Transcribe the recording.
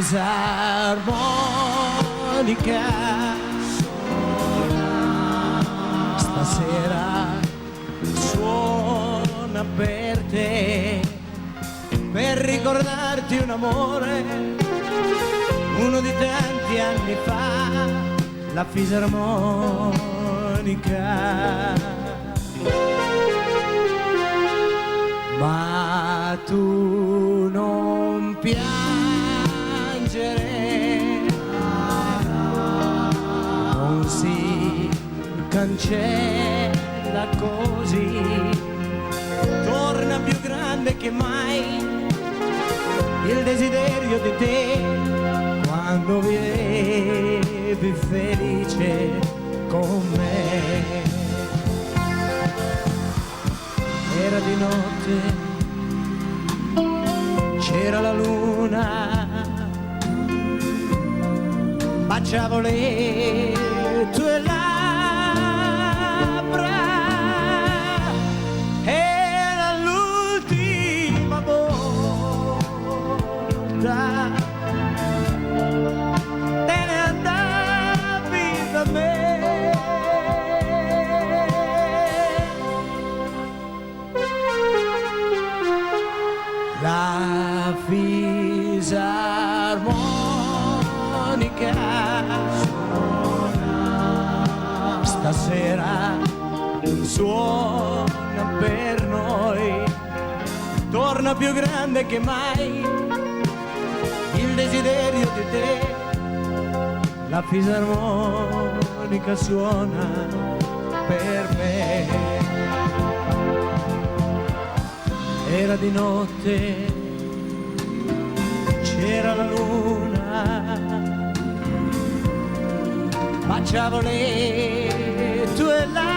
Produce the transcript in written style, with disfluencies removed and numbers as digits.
fisarmonica stasera suona per te, per ricordarti un amore, uno di tanti anni fa, la fisarmonica. Ma tu non piangere, non si cancella così, torna più grande che mai il desiderio di te, quando vivi felice con me. Era di notte, c'era la luna, baciavo le tue labbra, era l'ultima volta, te ne andavi da me. La fisarmonica suona stasera, suona per noi, torna più grande che mai il desiderio di te. La fisarmonica suona per me. Era di notte, c'era la luna, baciavo le tue labbra,